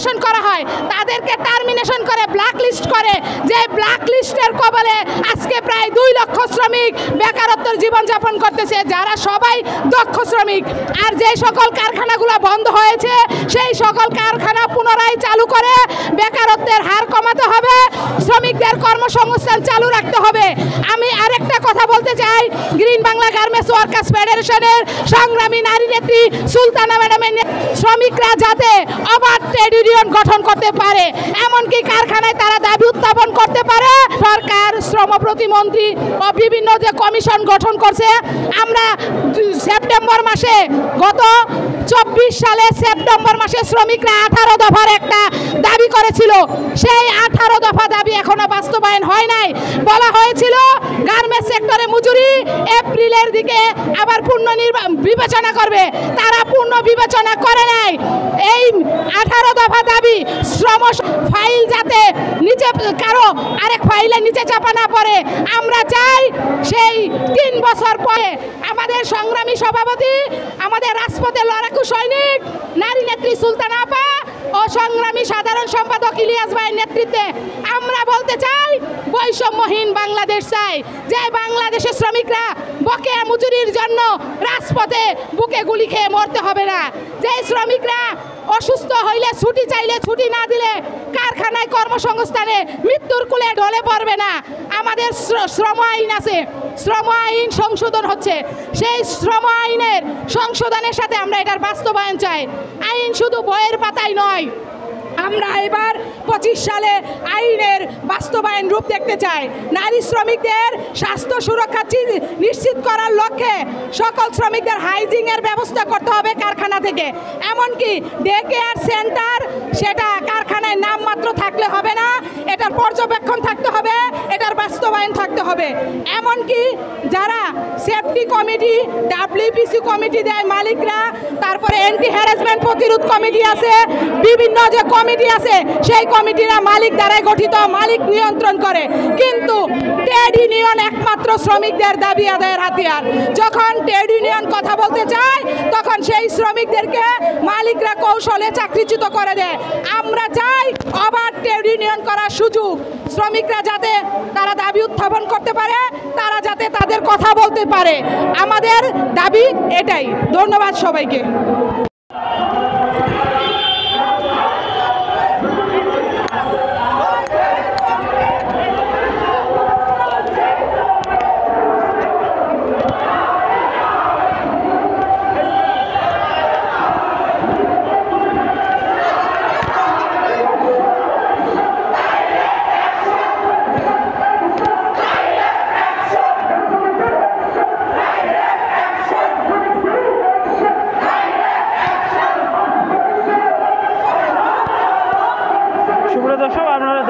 Termination করা হয়, তাদেরকে টার্মিনেশন করে ব্ল্যাক লিস্ট করে, যে ব্ল্যাক লিস্টের কবলে আজকে প্রায় 2 লক্ষ শ্রমিক বেকারত্বের জীবনযাপন করতেছে, যারা সবাই দক্ষ শ্রমিক। আর যে সকল কারখানাগুলো বন্ধ হয়েছে সেই সকল কারখানা পুনরায় চালু করে বেকারত্বের হার কমাতে হবে, শ্রমিকদের কর্মসংস্থান চালু রাখতে হবে। আমি আরেকটা কথা বলতে চাই, গ্রিন বাংলা গার্মেন্টস ওয়ার্কার্স ফেডারেশনের সংগ্রামী নারী নেত্রী সুলতানা ম্যাডামের শ্রমিকরা যাতে অবাধ ট্রেড ইউনিয়ন গঠন করতে পারে, এমনকি কারখানায় তারা দাবি উত্থাপন করতে পারে। সরকার, শ্রম প্রতিমন্ত্রী ও বিভিন্ন যে কমিশন গঠন করছে, আমরা সেপ্টেম্বর মাসে গত 24 সালে সেপ্টেম্বর মাসে শ্রমিকরা 18 দফার একটা দাবি করেছিল, সেই 18 দফা দাবি এখনো বাস্তবায়ন হয় নাই। বলা হয়েছিল গার্মেন্টস সেক্টরে মজুরি এপ্রিলের দিকে আবার পূর্ণ বিবেচনা করবে, তারা পূর্ণ বিবেচনা করে নাই। এই 18 দফা দাবি শ্রম ফাইল যাতে নিচে কারো আরেক ফাইলের নিচে চাপা না পড়ে, আমরা চাই সেই 3 বছর পরে আমাদের সংগ্রামী সভাপতি, আমাদের রাজপথের লড়াকু সৈনিক নারী নেত্রী সুলতানা আপা ও সংগ্রামী সাধারণ সম্পাদক ইলিয়াস ভাইয়ের নেতৃত্বে আমরা বলতে চাই বৈষম্যহীন বাংলাদেশ চাই, যে বাংলাদেশের শ্রমিকরা বকেয়া মজুরির জন্য রাজপথে বুকে গুলি খেয়ে মরতে হবে না, যে শ্রমিকরা অসুস্থ হইলে ছুটি চাইলে ছুটি না দিলে কারখানায় কর্মসংস্থানে মৃত্যুর কোলে ঢলে পড়বে না। আমাদের শ্রম আইন আছে, শ্রম আইন সংশোধন হচ্ছে, সেই শ্রম আইনের সংশোধনের সাথে আমরা এটার বাস্তবায়ন চাই। আইন শুধু বইয়ের পাতায় নয়, আমরা এবার 25 সালে আইনের বাস্তবায়ন রূপ দেখতে চাই। নারী শ্রমিকদের স্বাস্থ্য সুরক্ষা নিশ্চিত করার লক্ষ্যে সকল শ্রমিকদের হাইজিনের ব্যবস্থা করতে হবে কারখানা থেকে, এমনকি ডে কেয়ার সেন্টার সেটা কারখানায় নামমাত্র থাকলে হবে না, এটার পর্যবেক্ষণ থাকতে হবে, এটার বাস্তবায়ন থাকতে হবে। এমনকি যারা সেফটি কমিটি, WPC কমিটি দেয় মালিকরা, তারপরে অ্যান্টি হ্যারাসমেন্ট প্রতিরোধ কমিটি আছে, বিভিন্ন যে কমিটি আছে সেই কমিটিরা মালিক দ্বারাই গঠিত, মালিক নিয়ন্ত্রণ করে, কিন্তু ট্রেড ইউনিয়ন একমাত্র শ্রমিকদের দাবি আদায়ের হাতিয়ার। যখন ট্রেড ইউনিয়ন কথা বলতে চায় তখন সেই শ্রমিকদেরকে মালিকরা কৌশলে চাকরিচ্যুত করে দেয়। আমরা চাই অবাধ ট্রেড ইউনিয়ন করার সুযোগ, শ্রমিকরা যাতে তারা দাবি উত্থাপন করতে পারে, তারা যাতে তাদের কথা বলতে পারে, আমাদের দাবি এটাই। ধন্যবাদ সবাইকে।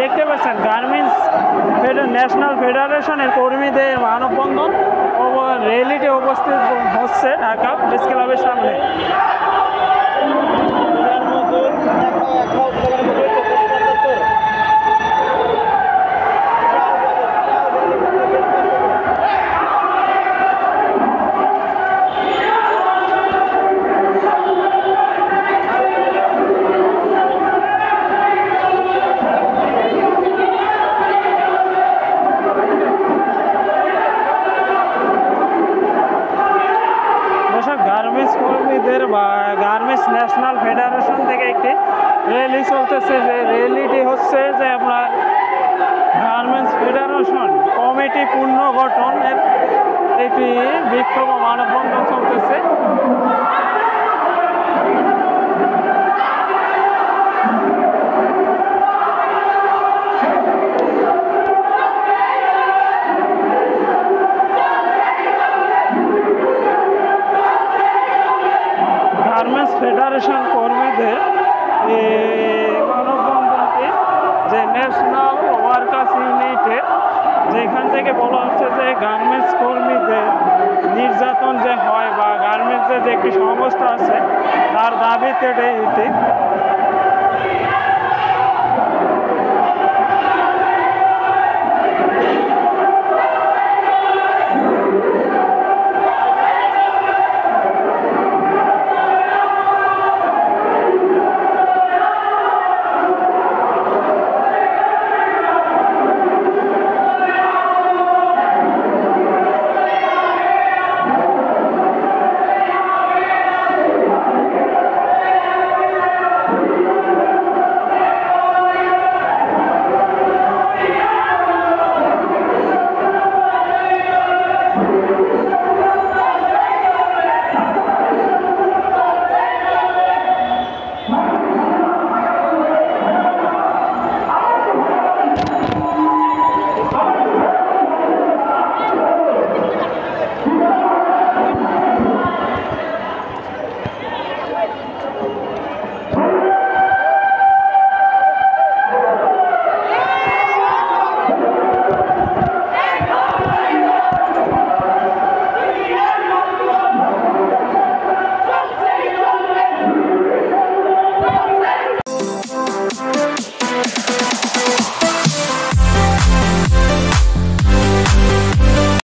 দেখতে পাচ্ছেন গার্মেন্টস ন্যাশনাল ফেডারেশনের কর্মীদের মানববন্ধন ও র্যালিতে উপস্থিত হচ্ছে ঢাকা প্রেস ক্লাবের সামনে। গার্মেন্টস কর্মীদের বা গার্মেন্টস ন্যাশনাল ফেডারেশন থেকে একটি র্যালি চলতেছে, যে র্যালিটি হচ্ছে যে আপনার গার্মেন্টস ফেডারেশন কমিটি পুনর্গঠনের একটি বিক্ষোভ মানববন্ধন চলতেছে। গার্মেন্টস ফেডারেশন কর্মীদের মানববন্ধনটি যে ন্যাশনাল ওয়ার্কার্স ইউনিটের, যেখান থেকে বলা হচ্ছে যে গার্মেন্টস কর্মীদের নির্যাতন যে হয় বা গার্মেন্টসের যে একটি সংস্থা আছে তার দাবিতে এটি